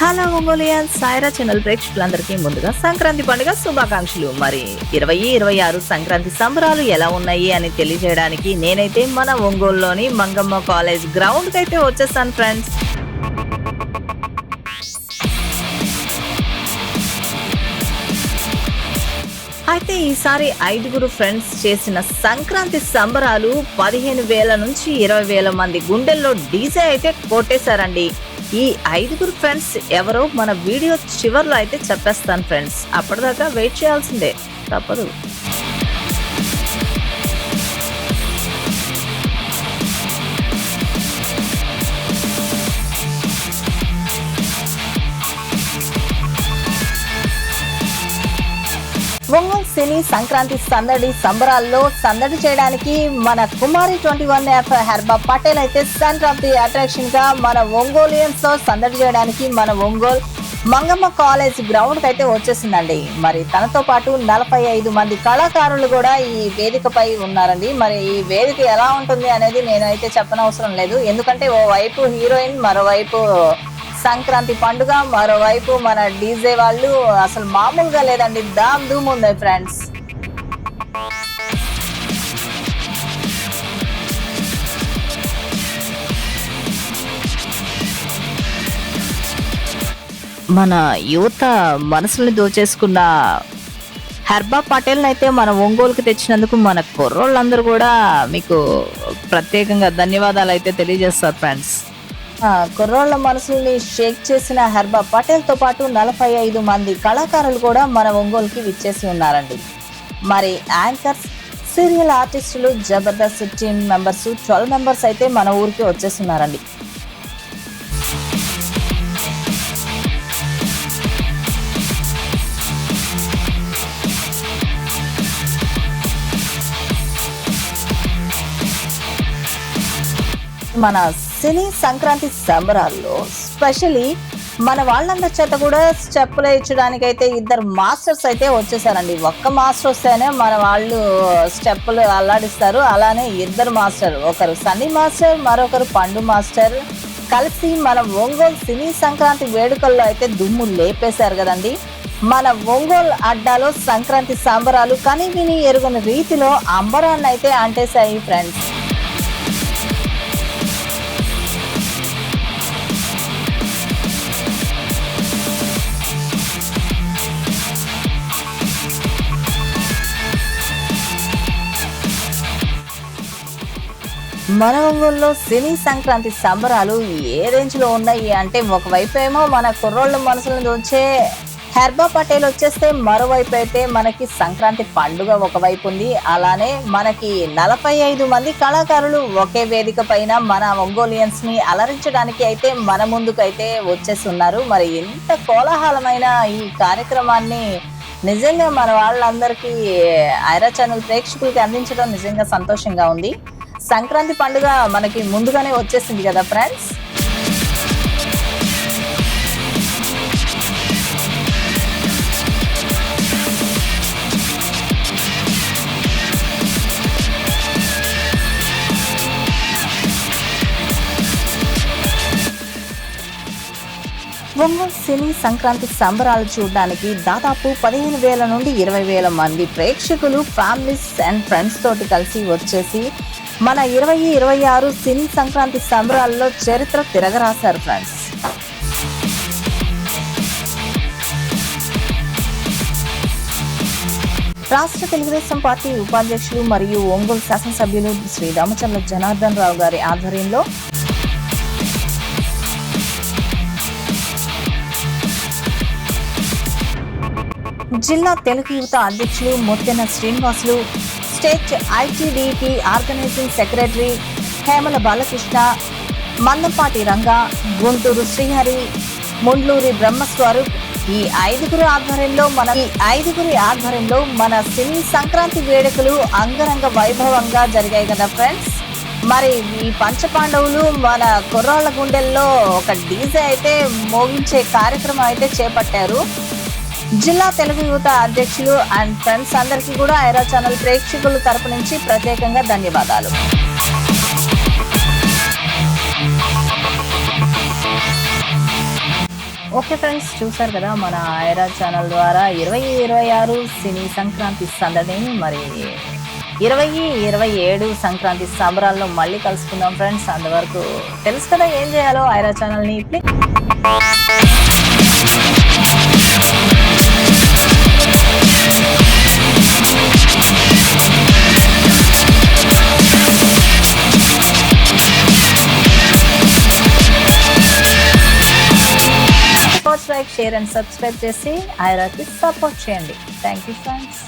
Hello Ongolian సాయిరా channel ప్రేక్షకులందరికీ ముందుగా సంక్రాంతి పండుగ శుభాకాంక్షలు. మరి 2026 సంక్రాంతి సంబరాలు ఎలా ఉన్నాయి అని తెలియజేయడానికి నేనైతే మన ఒంగోలులోని మంగమ్మ కాలేజ్ గ్రౌండ్ కి అయితే వచ్చేసాను ఫ్రెండ్స్. అయితే ఈసారి 5గురు ఫ్రెండ్స్ చేసిన సంక్రాంతి సంబరాలు 15,000 నుంచి 20,000 మంది గుండెల్లో డీజే అయితే కొట్టేశారండి. ఈ 5గురు ఫ్రెండ్స్ ఎవరో మన వీడియో చివర్లో అయితే చెప్పేస్తాను ఫ్రెండ్స్. అప్పటిదాకా వెయిట్ చేయాల్సిందే, తప్పదు. ఒంగోలు సినీ సంక్రాంతి సందడి సంబరాల్లో సందడి చేయడానికి మన కుమారి 21F హెర్బా పటేల్ అయితే సెంటర్ ఆఫ్ ది అట్రాక్షన్ గా మన ఒంగోలియన్స్ తో సందడి చేయడానికి మన ఒంగోలు మంగమ్మ కాలేజ్ గ్రౌండ్ కి అయితే వచ్చేసిందండి. మరి తనతో పాటు 45 మంది కళాకారులు కూడా ఈ వేదికపై ఉన్నారండి. మరి ఈ వేదిక ఎలా ఉంటుంది అనేది నేనైతే చెప్పనవసరం లేదు, ఎందుకంటే ఓ వైపు హీరోయిన్, మరోవైపు సంక్రాంతి పండుగ, మరోవైపు మన డీజే వాళ్ళు అసలు మామూలుగా లేదండి, దామ్ ధూమ్ ఉంది ఫ్రెండ్స్. మన యువత మనసుల్ని దోచేసుకున్న హెర్బా పటేల్ అయితే మన ఒంగోలుకి తెచ్చినందుకు మన కుర్రోళ్ళందరూ కూడా మీకు ప్రత్యేకంగా ధన్యవాదాలు అయితే తెలియజేస్తారు ఫ్రెండ్స్. కుర్రోళ్ళ మనసుల్ని షేక్ చేసిన హెర్బా పటేల్ తో పాటు 45 మంది కళాకారులు కూడా మన ఒంగోలుకి విచ్చేసి ఉన్నారండి. మరి యాంకర్స్, సీరియల్ ఆర్టిస్టులు, జబర్దస్త్ టీమ్ మెంబర్స్ 12 మెంబర్స్ అయితే మన ఊరికి వచ్చేస్తున్నారండి. మన సినీ సంక్రాంతి సంబరాల్లో స్పెషల్లీ మన వాళ్ళందరి చేత కూడా స్టెప్పులు వేయించడానికి అయితే 2 మాస్టర్స్ అయితే వచ్చేసారండి. ఒక్క మాస్టర్ వస్తేనే మన వాళ్ళు స్టెప్పులు అల్లాడిస్తారు. అలానే 2 మాస్టర్, ఒకరు సన్నీ మాస్టర్, మరొకరు పండు మాస్టర్ కలిసి మన ఒంగోలు సినీ సంక్రాంతి వేడుకల్లో అయితే దుమ్ము లేపేశారు కదండి. మన ఒంగోలు అడ్డాలో సంక్రాంతి సంబరాలు కని విని ఎరుగని రీతిలో అంబరాన్ని అయితే అంటేశాయి ఫ్రెండ్స్. మన ఒంగోలులో సినీ సంక్రాంతి సంబరాలు ఏ రేంజ్ లో ఉన్నాయి అంటే, ఒకవైపు ఏమో మన కుర్రోళ్ళ మనసులను దోచే హెర్బా పటేల్ వచ్చేస్తే, మరోవైపు అయితే మనకి సంక్రాంతి పండుగ ఒకవైపు ఉంది. అలానే మనకి 45 మంది కళాకారులు ఒకే వేదిక పైన మన ఒంగోలియన్స్ ని అలరించడానికి అయితే మన ముందుకైతే వచ్చేస్తున్నారు. మరి ఎంత కోలాహలమైన ఈ కార్యక్రమాన్ని నిజంగా మన వాళ్ళందరికీ ఐరా ఛానల్ ప్రేక్షకులకి అందించడం నిజంగా సంతోషంగా ఉంది. సంక్రాంతి పండుగ మనకి ముందుగానే వచ్చేసింది కదా ఫ్రెండ్స్. ఒంగోలు సినీ సంక్రాంతి సంబరాలు చూడడానికి దాదాపు 15,000 నుండి 20,000 మంది ప్రేక్షకులు ఫ్యామిలీస్ అండ్ ఫ్రెండ్స్ తోటి కలిసి వచ్చేసి మన 2026 సినీ సంక్రాంతి సంబరాల్లో చరిత్ర తిరగరాశారు ఫ్రెండ్స్. రాష్ట్ర తెలుగుదేశం పార్టీ ఉపాధ్యక్షులు మరియు ఒంగోలు శాసనసభ్యులు శ్రీ రామచంద్ర జనార్దన్ రావు గారి ఆధ్వర్యంలో జిల్లా తెలుగు యువత అధ్యక్షులు Muttena Srinivasulu, state ITDP organising secretary Hemala Balakrishna, Mandampati Ranga, Guntur Srihari, Mundluri Brahmaswaroop ఈ 5గురి ఆధ్వర్యంలో మన సినీ సంక్రాంతి వేడుకలు అంగరంగ వైభవంగా జరిగాయి కదా ఫ్రెండ్స్. మరి ఈ పంచపాండవులు మన కుర్రాళ్ళ గుండెల్లో ఒక డీజే అయితే మోగించే కార్యక్రమం అయితే చేపట్టారు. జిల్లా తెలుగు యువత అధ్యక్షులు అండ్ ఫ్రెండ్స్ అందరికీ కూడా ఐరా ఛానల్ ప్రేక్షకుల తరపు నుంచి ప్రత్యేకంగా ధన్యవాదాలు. ఓకే ఫ్రెండ్స్, చూసారు కదా మన ఐరా ఛానల్ ద్వారా 2026 సినీ సంక్రాంతి సందడిని. మరి 2027 సంక్రాంతి సంబరాల్లో మళ్ళీ కలుసుకుందాం ఫ్రెండ్స్. అంతవరకు తెలుసు కదా ఏం చేయాలో. ఐరా ఛానల్ని లైక్, షేర్ అండ్ సబ్స్క్రైబ్ చేసి ఐరాకి సపోర్ట్ చేయండి. Thank you friends.